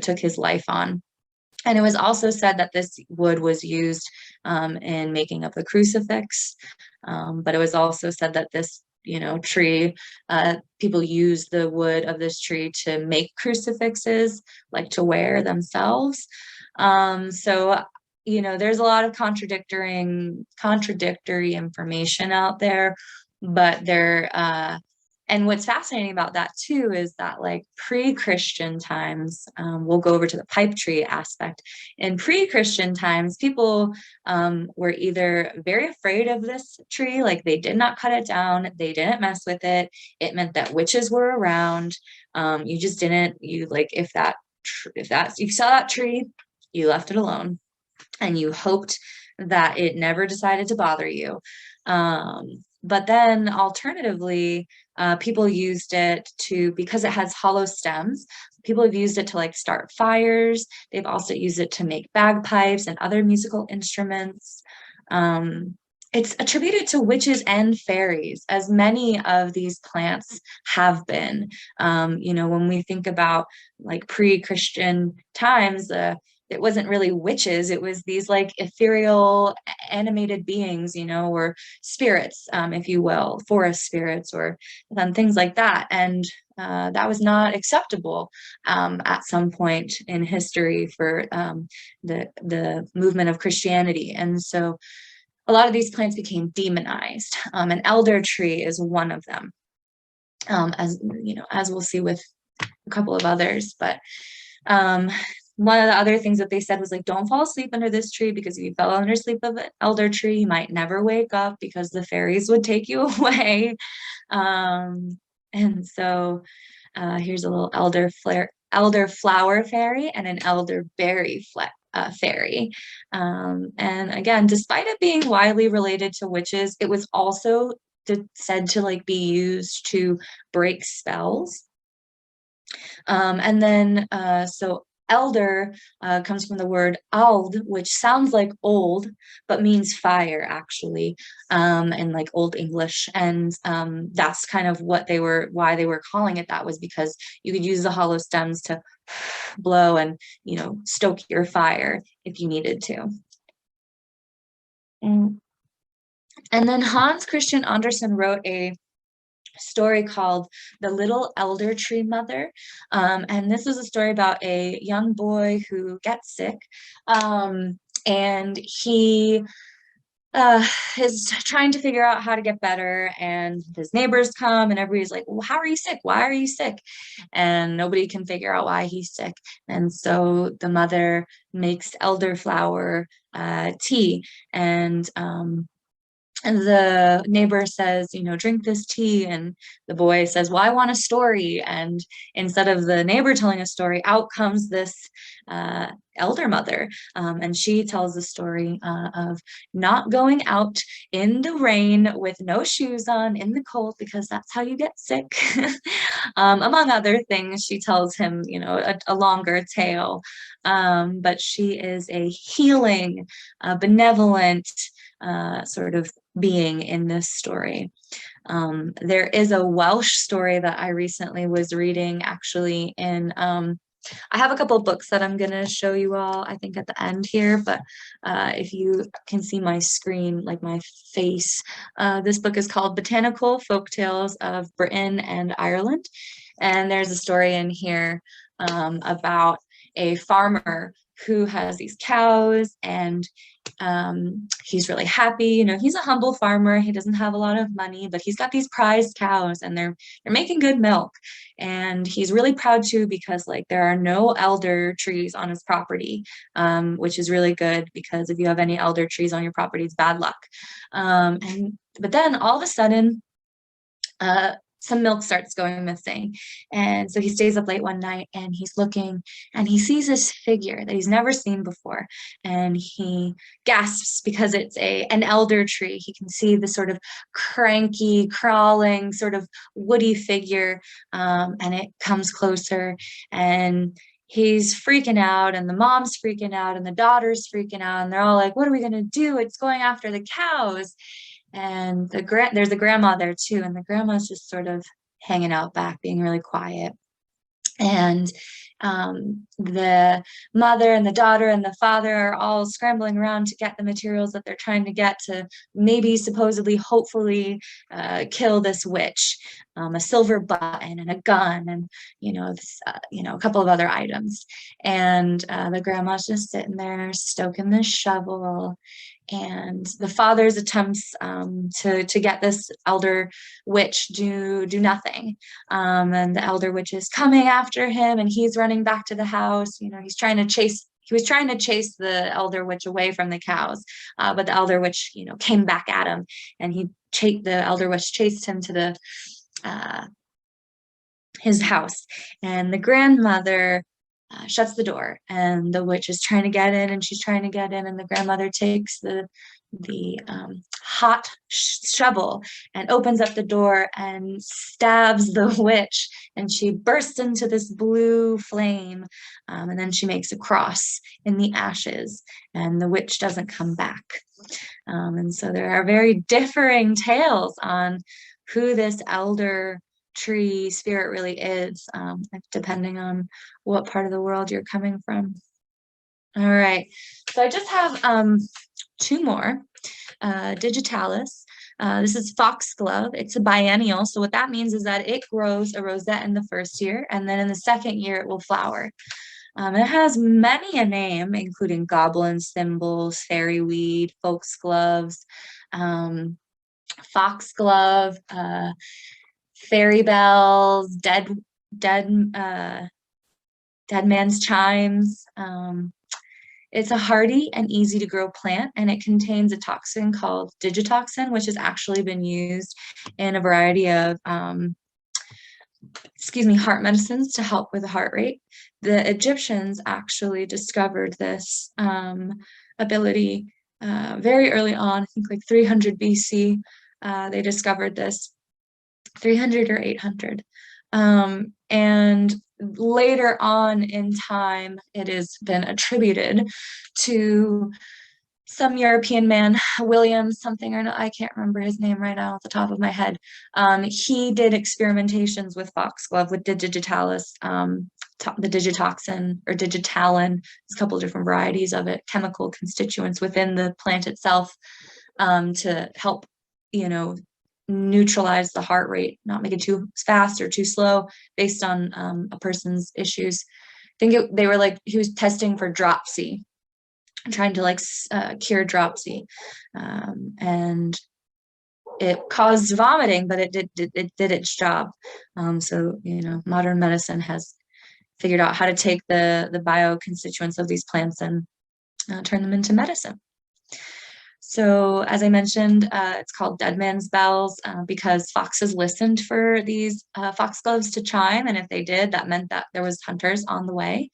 took his life on. And it was also said that this wood was used in making of the crucifix, but it was also said that this tree, people use the wood of this tree to make crucifixes, like to wear themselves. So there's a lot of contradictory information out there, but and what's fascinating about that too is that like pre-Christian times, we'll go over to the pipe tree aspect. In pre-Christian times, people were either very afraid of this tree, like they did not cut it down, they didn't mess with it. It meant that witches were around. You just didn't, if you saw that tree, you left it alone and you hoped that it never decided to bother you. But then alternatively, people used it because it has hollow stems, people have used it to like start fires. They've also used it to make bagpipes and other musical instruments. It's attributed to witches and fairies, as many of these plants have been. When we think about like pre-Christian times, it wasn't really witches, it was these like ethereal animated beings, or spirits, if you will, forest spirits or things like that. And that was not acceptable at some point in history for the movement of Christianity. And so a lot of these plants became demonized. An elder tree is one of them, as we'll see with a couple of others. But one of the other things that they said was like, don't fall asleep under this tree, because if you fell under sleep of an elder tree, you might never wake up because the fairies would take you away. And so here's a little elderflower fairy and an elderberry fairy. And again, despite it being widely related to witches, it was also said to like be used to break spells. And then so elder comes from the word ald, which sounds like old, but means fire actually, in like Old English. And that's kind of why they were calling it that, was because you could use the hollow stems to blow and, stoke your fire if you needed to. And then Hans Christian Andersen wrote a story called The Little Elder Tree Mother. And this is a story about a young boy who gets sick, and he is trying to figure out how to get better, and his neighbors come and everybody's like, well, how are you sick? Why are you sick? And nobody can figure out why he's sick. And so the mother makes elderflower tea, and the neighbor says, drink this tea. And the boy says, well, I want a story. And instead of the neighbor telling a story, out comes this elder mother. And she tells the story of not going out in the rain with no shoes on in the cold, because that's how you get sick. Among other things, she tells him, a longer tale. But she is a healing, benevolent sort of being in this story. There is a Welsh story that I recently was reading, actually, in I have a couple of books that I'm going to show you all, I think, at the end here, but if you can see my screen, like my face, this book is called Botanical Folktales of Britain and Ireland. And there's a story in here about a farmer who has these cows, and He's really happy. You know, he's a humble farmer. He doesn't have a lot of money, but he's got these prized cows, and they're making good milk. And he's really proud too, because like there are no elder trees on his property, which is really good, because if you have any elder trees on your property, it's bad luck. But then all of a sudden, some milk starts going missing. And so he stays up late one night, and he's looking, and he sees this figure that he's never seen before. And he gasps, because it's an elder tree. He can see the sort of cranky, crawling, sort of woody figure. And it comes closer, and he's freaking out, and the mom's freaking out, and the daughter's freaking out. And they're all like, what are we going to do? It's going after the cows. And there's a grandma there too, and the grandma's just sort of hanging out back, being really quiet. And the mother and the daughter and the father are all scrambling around to get the materials that they're trying to get to maybe, supposedly, hopefully kill this witch. A silver button and a gun, and a couple of other items. And the grandma's just sitting there stoking the shovel. And the father's attempts to get this elder witch do nothing. And the elder witch is coming after him, and he's running back to the house. You know, he was trying to chase the elder witch away from the cows, but the elder witch, came back at him, and the elder witch chased him to his house. And the grandmother shuts the door, and the witch is trying to get in, and she's trying to get in, and the grandmother takes the hot shovel and opens up the door and stabs the witch, and she bursts into this blue flame, and then she makes a cross in the ashes, and the witch doesn't come back. And so there are very differing tales on who this elder tree spirit really is, depending on what part of the world you're coming from. All right, so I just have two more. Digitalis. This is foxglove. It's a biennial. So what that means is that it grows a rosette in the first year, and then in the second year it will flower. It has many a name, including goblin thimbles, fairy weed, foxgloves, foxglove, fairy bells, dead man's chimes. It's a hardy and easy to grow plant, and it contains a toxin called digitoxin, which has actually been used in a variety of heart medicines to help with the heart rate. The Egyptians actually discovered this ability very early on, I think like 300 BC. They discovered this, 300 or 800. And later on in time, it has been attributed to some European man, William something or no, I can't remember his name right now off the top of my head. He did experimentations with foxglove, with digitalis, the digitoxin or digitalin. There's a couple of different varieties of it, chemical constituents within the plant itself, to help, neutralize the heart rate, not make it too fast or too slow based on a person's issues. I think he was testing for dropsy, trying to cure dropsy, and it caused vomiting, but it did its job. So modern medicine has figured out how to take the bioconstituents of these plants and turn them into medicine. So as I mentioned, it's called dead man's bells because foxes listened for these foxgloves to chime, and if they did, that meant that there was hunters on the way.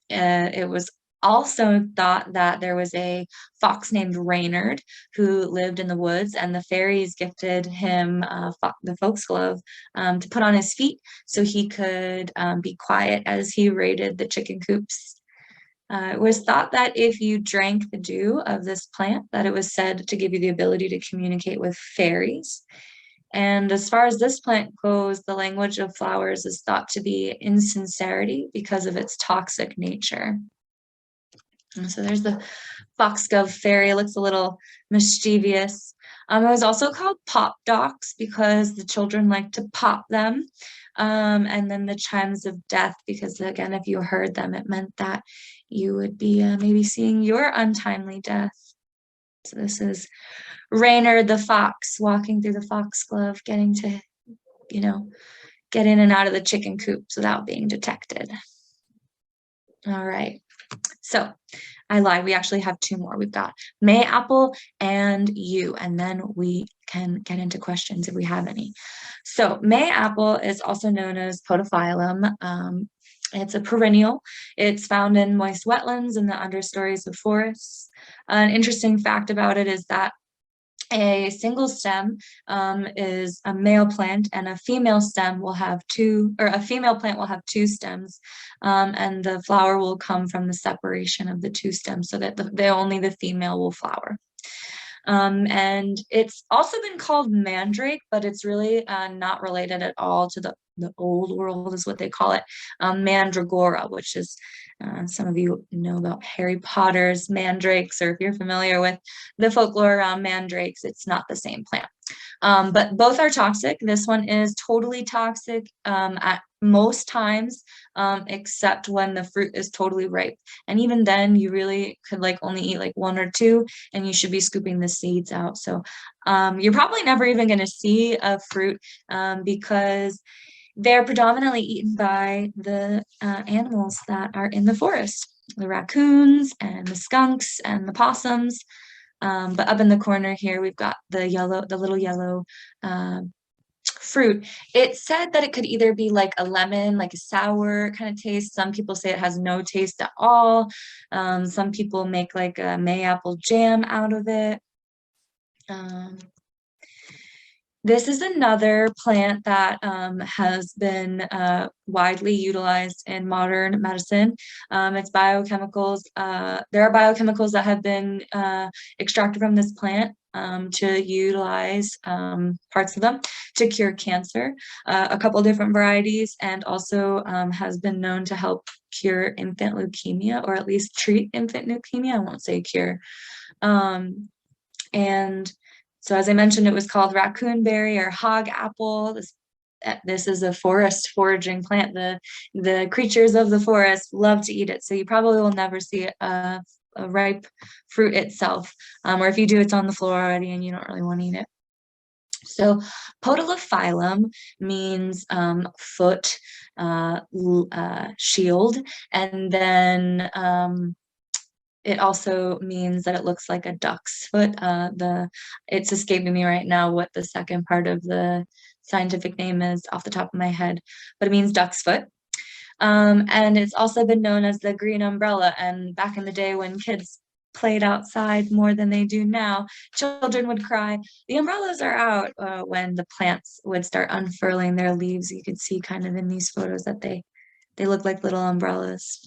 It was also thought that there was a fox named Reynard who lived in the woods, and the fairies gifted him the foxglove to put on his feet so he could be quiet as he raided the chicken coops. It was thought that if you drank the dew of this plant, that it was said to give you the ability to communicate with fairies. And as far as this plant goes, the language of flowers is thought to be insincerity because of its toxic nature. And so there's the foxglove fairy. It looks a little mischievous. It was also called pop docks because the children like to pop them. And then the chimes of death, because again, if you heard them, it meant that you would be maybe seeing your untimely death. So this is Rainer the fox walking through the foxglove, getting to, you know, get in and out of the chicken coops without being detected. All right. So I lied. We actually have two more. We've got mayapple and yew, and then we can get into questions if we have any. So mayapple is also known as podophyllum. It's a perennial. It's found in moist wetlands in the understories of forests. An interesting fact about it is that a single stem is a male plant, and a female stem will have two, or a female plant will have two stems, and the flower will come from the separation of the two stems, so that only the female will flower. And it's also been called mandrake, but it's really not related at all to the old world, is what they call it, mandragora, which is, some of you know about Harry Potter's mandrakes, or if you're familiar with the folklore around mandrakes, it's not the same plant. But both are toxic. This one is totally toxic at most times, except when the fruit is totally ripe. And even then, you really could like only eat like one or two, and you should be scooping the seeds out. So you're probably never even going to see a fruit because they're predominantly eaten by the animals that are in the forest, the raccoons and the skunks and the possums. But up in the corner here, we've got the little yellow fruit. It said that it could either be like a lemon, like a sour kind of taste. Some people say it has no taste at all. Some people make like a mayapple jam out of it. This is another plant that has been widely utilized in modern medicine. It's biochemicals. There are biochemicals that have been extracted from this plant to utilize parts of them to cure cancer, a couple different varieties, and also has been known to help cure infant leukemia, or at least treat infant leukemia. I won't say cure. And so as I mentioned, it was called raccoonberry or hog apple. This is a forest foraging plant. The creatures of the forest love to eat it. So you probably will never see a ripe fruit itself. Or if you do, it's on the floor already and you don't really want to eat it. So podophyllum means foot, shield, and then it also means that it looks like a duck's foot. It's escaping me right now what the second part of the scientific name is off the top of my head, but it means duck's foot. And it's also been known as the green umbrella. And back in the day when kids played outside more than they do now, children would cry, "The umbrellas are out," when the plants would start unfurling their leaves. You could see kind of in these photos that they look like little umbrellas.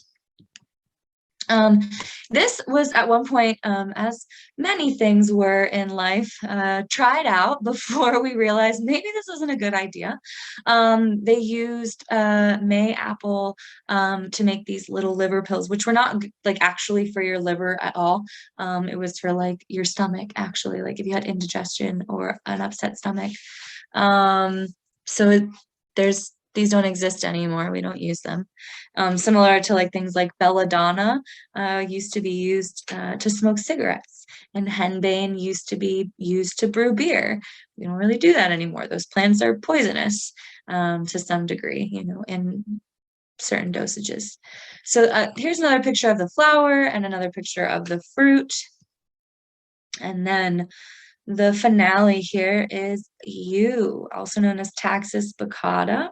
This was at one point, as many things were in life, tried out before we realized maybe this isn't a good idea. They used mayapple to make these little liver pills, which were not like actually for your liver at all. It was for like your stomach, actually, like if you had indigestion or an upset stomach. So these don't exist anymore. We don't use them. Similar to like things like belladonna used to be used to smoke cigarettes, and henbane used to be used to brew beer. We don't really do that anymore. Those plants are poisonous to some degree, in certain dosages. So here's another picture of the flower and another picture of the fruit. And then the finale here is yew, also known as Taxus baccata.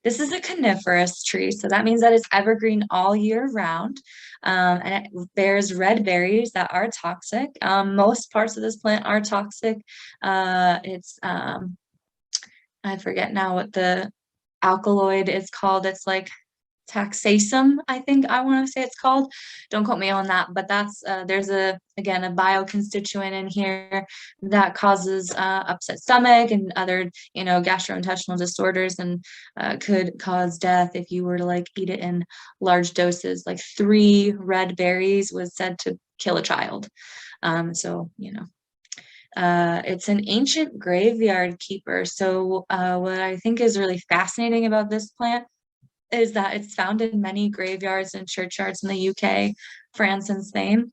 This is a coniferous tree, so that means that it's evergreen all year round, and it bears red berries that are toxic. Most parts of this plant are toxic. I forget now what the alkaloid is called. It's like taxaceum, I think I want to say it's called. Don't quote me on that, but that's there's again a bioconstituent in here that causes upset stomach and other gastrointestinal disorders, and could cause death if you were to like eat it in large doses. Like 3 red berries was said to kill a child. So it's an ancient graveyard keeper. So what I think is really fascinating about this plant is that it's found in many graveyards and churchyards in the UK, France, and Spain.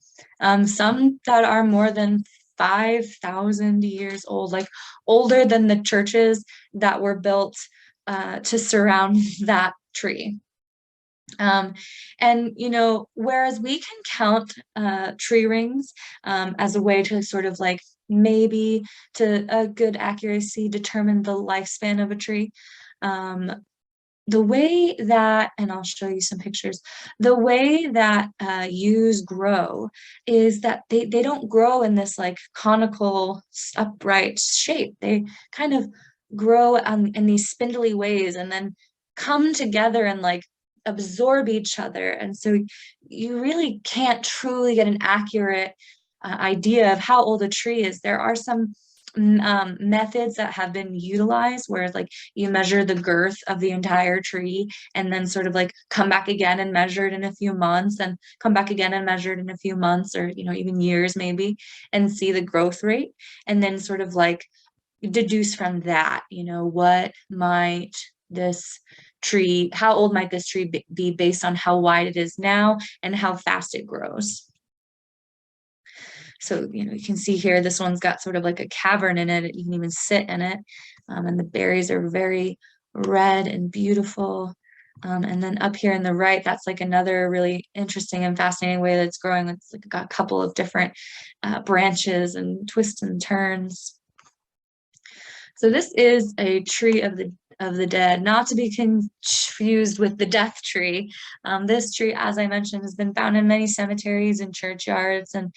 Some that are more than 5,000 years old, like older than the churches that were built to surround that tree. And, you know, whereas we can count tree rings as a way to sort of like maybe to a good accuracy determine the lifespan of a tree, the way that, and I'll show you some pictures, the way that yews grow is that they don't grow in this like conical upright shape. They kind of grow in these spindly ways and then come together and like absorb each other. And so you really can't truly get an accurate idea of how old a tree is. There are some methods that have been utilized where like you measure the girth of the entire tree and then sort of like come back again and measure it in a few months and come back again and measure it in a few months or, you know, even years maybe, and see the growth rate and then sort of like deduce from that, you know, what might this tree, how old might this tree be based on how wide it is now and how fast it grows. So, you know, you can see here, this one's got sort of like a cavern in it. You can even sit in it. And the berries are very red and beautiful. And then up here in the right, that's like another really interesting and fascinating way that it's growing. It's like got a couple of different branches and twists and turns. So this is a tree of the dead, not to be confused with the death tree. This tree, as I mentioned, has been found in many cemeteries and churchyards, and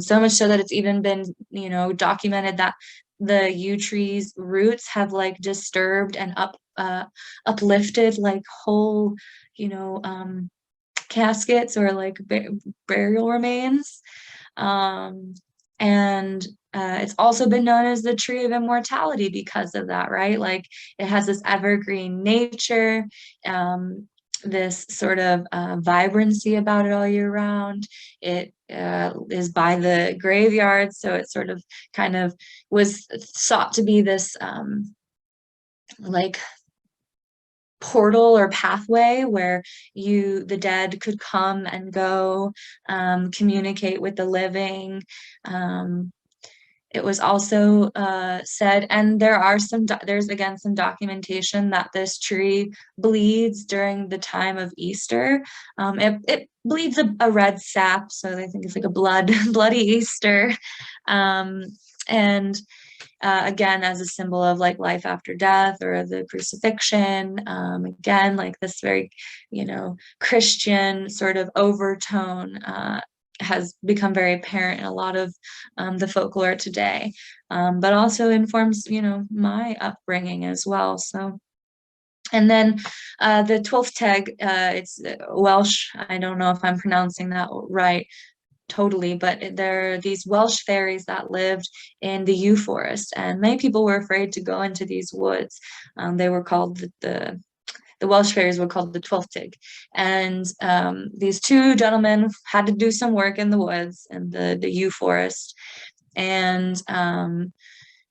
so much so that it's even been, you know, documented that the yew tree's roots have like disturbed and uplifted like whole, you know, caskets or like burial remains. And it's also been known as the tree of immortality because of that, right? Like it has this evergreen nature, this sort of vibrancy about it all year round. It is by the graveyard, so it sort of kind of was thought to be this like portal or pathway where the dead could come and go, communicate with the living. It was also said, and there's again some documentation that this tree bleeds during the time of Easter. It bleeds a red sap, so they think it's like a bloody Easter. And again, as a symbol of like life after death or the crucifixion. Again, like this very, you know, Christian sort of overtone has become very apparent in a lot of the folklore today, but also informs, you know, my upbringing as well. So, and then the twelfth teg, it's Welsh. I don't know if I'm pronouncing that right totally, but there are these Welsh fairies that lived in the yew forest, and many people were afraid to go into these woods. They were called the Welsh fairies were called the Twelftig. And these two gentlemen had to do some work in the woods in the yew forest. And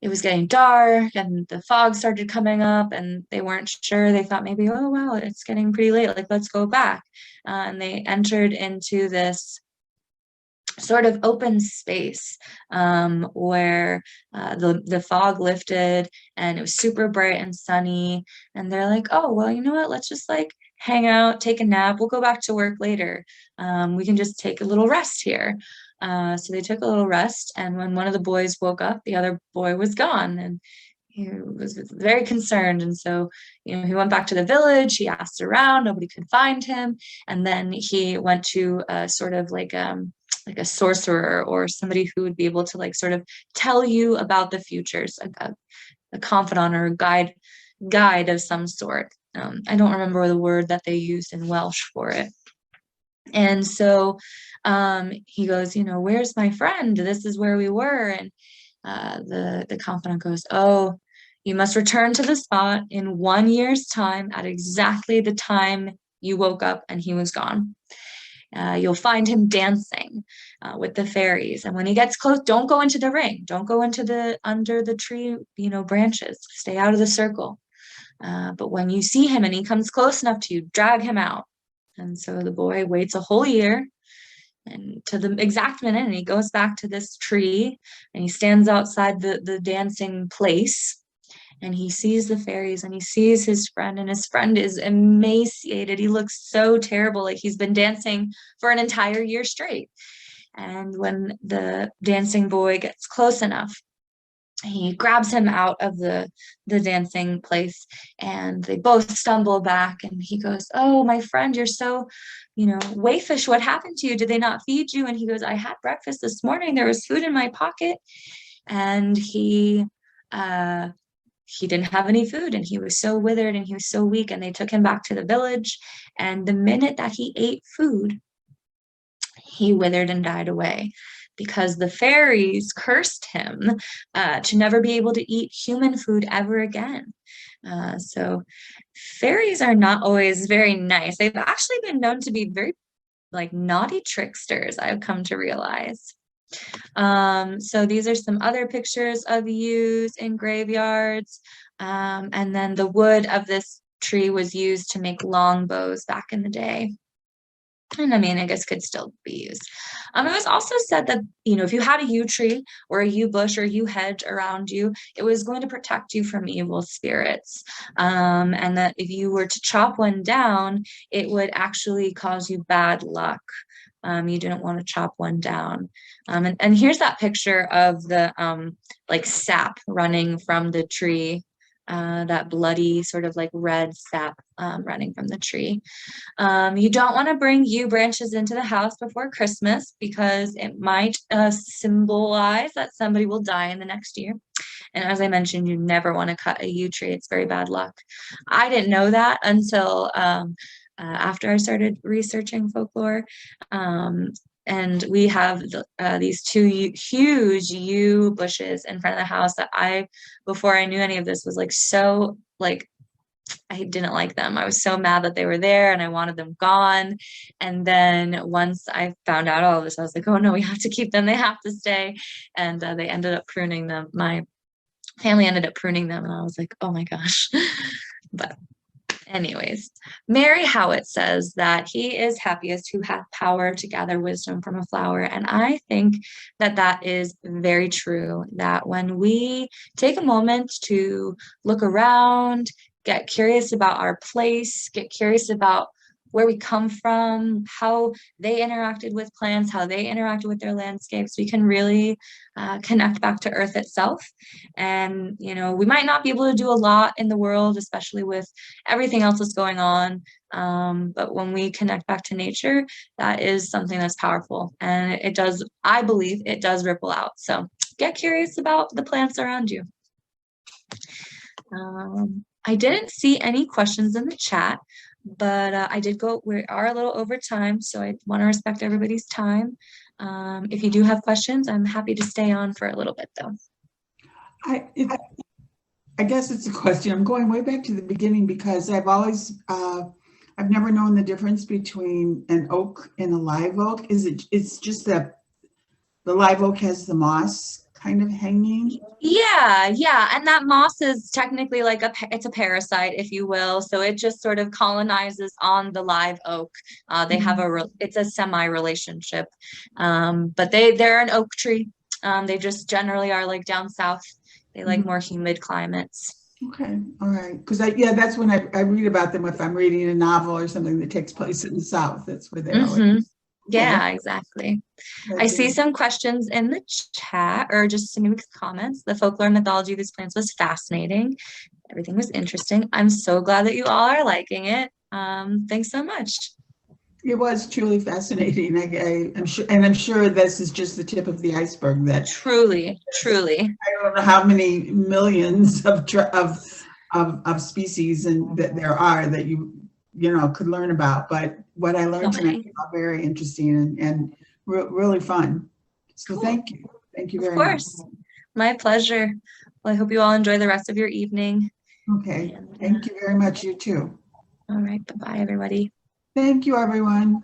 it was getting dark and the fog started coming up and they weren't sure. They thought maybe, oh, wow, it's getting pretty late. Like, let's go back. And they entered into this sort of open space where the fog lifted and it was super bright and sunny, and they're like, oh, well, you know what, let's just like hang out, take a nap, we'll go back to work later. We can just take a little rest here. So they took a little rest, and when one of the boys woke up, the other boy was gone, and he was very concerned. And so, you know, he went back to the village, he asked around, nobody could find him, and then he went to sort of like a sorcerer or somebody who would be able to like sort of tell you about the futures, a confidant or a guide of some sort. I don't remember the word that they used in Welsh for it. And so he goes, you know, where's my friend? This is where we were. And the confidant goes, oh, you must return to the spot in 1 year's time at exactly the time you woke up and he was gone. You'll find him dancing with the fairies. And when he gets close, don't go into the ring. Don't go into under the tree, you know, branches. Stay out of the circle. But when you see him and he comes close enough to you, drag him out. And so the boy waits a whole year and to the exact minute, and he goes back to this tree and he stands outside the dancing place. And he sees the fairies and he sees his friend, and his friend is emaciated. He looks so terrible, like he's been dancing for an entire year straight. And when the dancing boy gets close enough, he grabs him out of the dancing place, and they both stumble back, and he goes, "Oh, my friend, you're so, wayfish, what happened to you? Did they not feed you?" And he goes, "I had breakfast this morning. There was food in my pocket." And he didn't have any food, and he was so withered and he was so weak, and they took him back to the village. And the minute that he ate food, he withered and died away, because the fairies cursed him to never be able to eat human food ever again. So fairies are not always very nice. They've actually been known to be very naughty tricksters, I've come to realize. So these are some other pictures of yews in graveyards. And then the wood of this tree was used to make longbows back in the day. And I mean, I guess could still be used. It was also said that, if you had a yew tree or a yew bush or yew hedge around you, it was going to protect you from evil spirits. And that if you were to chop one down, it would actually cause you bad luck. You didn't want to chop one down. And here's that picture of the sap running from the tree, that bloody sort of red sap running from the tree. You don't want to bring yew branches into the house before Christmas, because it might symbolize that somebody will die in the next year. And as I mentioned, you never want to cut a yew tree. It's very bad luck. I didn't know that until after I started researching folklore. And we have these two huge yew bushes in front of the house that before I knew any of this, was I didn't like them. I was so mad that they were there and I wanted them gone. And then once I found out all of this, I was like, oh no, we have to keep them. They have to stay. And they ended up pruning them. My family ended up pruning them. And I was like, oh my gosh. But anyways, Mary Howitt says that he is happiest who hath power to gather wisdom from a flower. And I think that that is very true, that when we take a moment to look around, get curious about our place, get curious about where we come from, how they interacted with plants, how they interacted with their landscapes, we can really connect back to Earth itself. And, we might not be able to do a lot in the world, especially with everything else that's going on. But when we connect back to nature, that is something that's powerful. And it does, I believe it does ripple out. So get curious about the plants around you. I didn't see any questions in the chat, but we are a little over time, so I want to respect everybody's time. If you do have questions, I'm happy to stay on for a little bit though. I guess it's a question. I'm going way back to the beginning, because I've never known the difference between an oak and a live oak. It's just that the live oak has the moss kind of hanging? Yeah. And that moss is technically it's a parasite, if you will. So it just sort of colonizes on the live oak. They have it's a semi-relationship. But they're an oak tree. They just generally are down south. They like more humid climates. Okay, all right. Because that's when I read about them if I'm reading a novel or something that takes place in the south. That's where they are. Yeah, exactly. I see some questions in the chat, or just some comments. The folklore and mythology of these plants was fascinating. Everything was interesting. I'm so glad that you all are liking it. Thanks so much. It was truly fascinating. I'm sure this is just the tip of the iceberg. That truly. I don't know how many millions of species that there are that you could learn about, but what I learned tonight was very interesting and really fun. So cool. Thank you very much. Of course, my pleasure. Well, I hope you all enjoy the rest of your evening. Okay, thank you very much. You too. All right, bye-bye, everybody. Thank you, everyone.